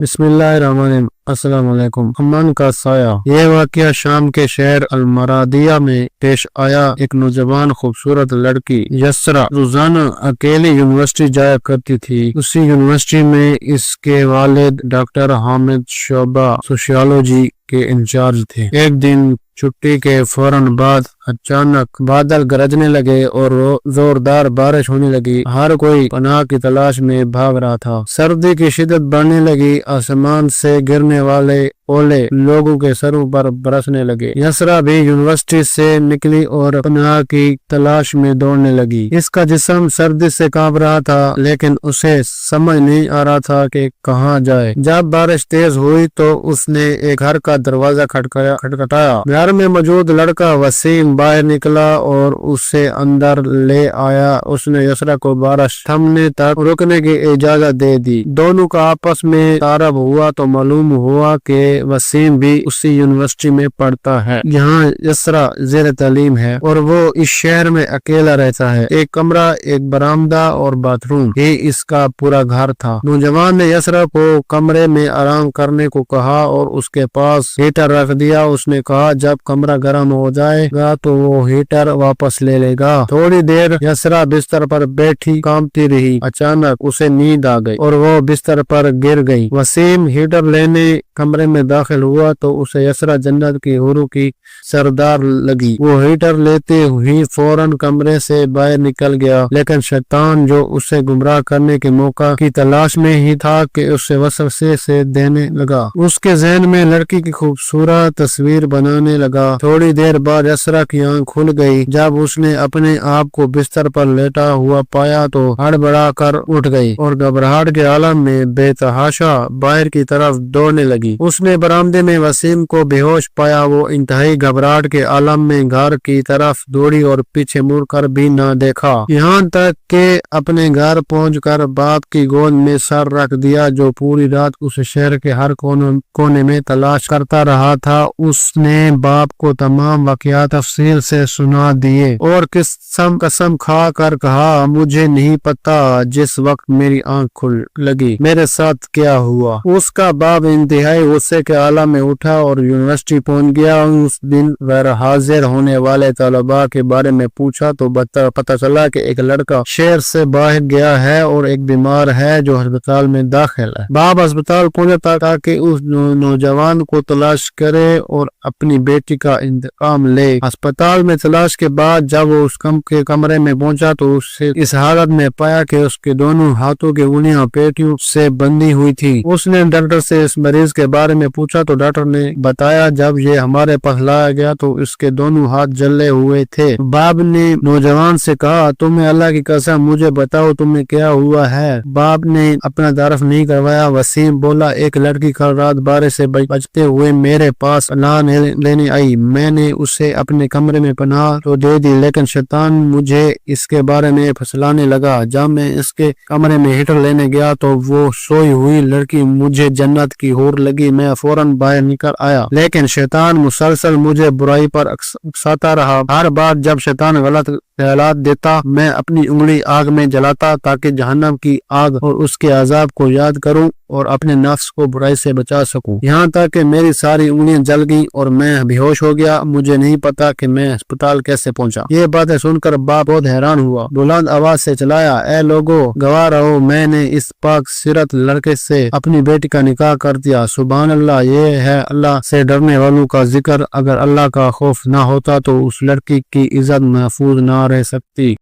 بسم اللہ الرحمن الرحیم۔ السلام علیکم۔ امن کا سایہ۔ یہ واقعہ شام کے شہر المرادیہ میں پیش آیا۔ ایک نوجوان خوبصورت لڑکی یسرا روزانہ اکیلی یونیورسٹی جایا کرتی تھی۔ اسی یونیورسٹی میں اس کے والد ڈاکٹر حامد شعبہ سوشیالوجی کے انچارج تھے۔ ایک دن چھٹی کے فوراً بعد اچانک بادل گرجنے لگے اور زوردار بارش ہونے لگی۔ ہر کوئی پناہ کی تلاش میں بھاگ رہا تھا۔ سردی کی شدت بڑھنے لگی۔ آسمان سے گرنے والے اولے لوگوں کے سروں پر برسنے لگے۔ یسرا بھی یونیورسٹی سے نکلی اور پناہ کی تلاش میں دوڑنے لگی۔ اس کا جسم سردی سے کانپ رہا تھا، لیکن اسے سمجھ نہیں آ رہا تھا کہ کہاں جائے۔ جب بارش تیز ہوئی تو اس نے ایک گھر کا دروازہ کھٹکھٹایا۔ گھر میں موجود لڑکا وسیم باہر نکلا اور اسے اندر لے آیا۔ اس نے یسرا کو بارش تھمنے تک رکنے کی اجازت دے دی۔ دونوں کا آپس میں تعارف ہوا تو معلوم ہوا کہ وسیم بھی اسی یونیورسٹی میں پڑھتا ہے جہاں یسرا زیر تعلیم ہے، اور وہ اس شہر میں اکیلا رہتا ہے۔ ایک کمرہ، ایک برآمدہ اور باتھ روم ہی اس کا پورا گھر تھا۔ نوجوان نے یسرا کو کمرے میں آرام کرنے کو کہا اور اس کے پاس ہیٹر رکھ دیا۔ اس نے کہا جب کمرہ گرم ہو جائے گا تو وہ ہیٹر واپس لے لے گا۔ تھوڑی دیر یسرا بستر پر بیٹھی کانپتی رہی۔ اچانک اسے نیند آ گئی اور وہ بستر پر گر گئی۔ وسیم ہیٹر لینے کمرے میں داخل ہوا تو اسے یسرا جنت کی حوروں کی سردار لگی۔ وہ ہیٹر لیتے ہوئی فوراً کمرے سے باہر نکل گیا، لیکن شیطان جو اسے گمراہ کرنے کے موقع کی تلاش میں ہی تھا کہ اسے وسوسے سے دینے لگا۔ اس کے ذہن میں لڑکی کی خوبصورت تصویر بنانے لگا۔ تھوڑی دیر بعد یسرا کی آنکھ کھل گئی۔ جب اس نے اپنے آپ کو بستر پر لیٹا ہوا پایا تو ہڑبڑا کر اٹھ گئی اور گھبراہٹ کے عالم میں بے تحاشا باہر کی طرف دوڑنے لگی۔ اس نے برآمدے میں وسیم کو بے ہوش پایا۔ وہ انتہائی گھبراہٹ کے عالم میں گھر کی طرف دوڑی اور پیچھے مڑ کر بھی نہ دیکھا، یہاں تک کہ اپنے گھر پہنچ کر باپ کی گود میں سر رکھ دیا جو پوری رات اس شہر کے ہر کونے میں تلاش کرتا رہا تھا۔ اس نے باپ کو تمام واقعات تفصیل سے سنا دیے اور قسم کھا کر کہا مجھے نہیں پتا جس وقت میری آنکھ کھل لگی میرے ساتھ کیا ہوا۔ اس کا باپ انتہائی غصے کے عالم میں اٹھا اور یونیورسٹی پہنچ گیا۔ اس دن غیر حاضر ہونے والے طلباء کے بارے میں پوچھا تو پتہ چلا کہ ایک لڑکا شہر سے باہر گیا ہے اور ایک بیمار ہے جو ہسپتال میں داخل ہے۔ باپ ہسپتال پہنچا تاکہ اس نوجوان کو تلاش کرے اور اپنی بیٹی کا انتقام لے۔ ہسپتال میں تلاش کے بعد جب وہ اس کے کمرے میں پہنچا تو اسے اس حالت میں پایا کہ اس کے دونوں ہاتھوں کی انگلیاں پیٹیوں سے بندھی ہوئی تھی۔ اس نے ڈاکٹر سے اس مریض کے بارے میں پوچھا تو ڈاکٹر نے بتایا جب یہ ہمارے پاس لایا گیا تو اس کے دونوں ہاتھ جلے ہوئے تھے۔ باپ نے نوجوان سے کہا تمہیں اللہ کی قسم مجھے بتاؤ تمہیں کیا ہوا ہے۔ باپ نے اپنا تعارف نہیں کروایا۔ وسیم بولا ایک لڑکی کل رات بارش سے بچتے ہوئے میرے پاس پناہ لینے آئی۔ میں نے اسے اپنے کمرے میں پناہ تو دے دی، لیکن شیطان مجھے اس کے بارے میں پھسلانے لگا۔ جب میں اس کے کمرے میں ہیٹر لینے گیا تو وہ سوئی ہوئی لڑکی مجھے جنت کی حور لگی۔ میں فوراً باہر نکل آیا، لیکن شیطان مسلسل مجھے برائی پر اکساتا رہا۔ ہر بار جب شیطان غلط خیالات دیتا میں اپنی انگلی آگ میں جلاتا تاکہ جہنم کی آگ اور اس کے عذاب کو یاد کروں اور اپنے نفس کو برائی سے بچا سکوں، یہاں تک کہ میری ساری انگلیاں جل گئیں اور میں بے ہوش ہو گیا۔ مجھے نہیں پتا کہ میں ہسپتال کیسے پہنچا۔ یہ باتیں سن کر باپ بہت حیران ہوا۔ بلند آواز سے چلایا اے لوگو گواہ رہو، میں نے اس پاک سیرت لڑکے سے اپنی بیٹی کا نکاح کر دیا۔ سبحان اللہ، یہ ہے اللہ سے ڈرنے والوں کا ذکر۔ اگر اللہ کا خوف نہ ہوتا تو اس لڑکی کی عزت محفوظ نہ رہ سکتی۔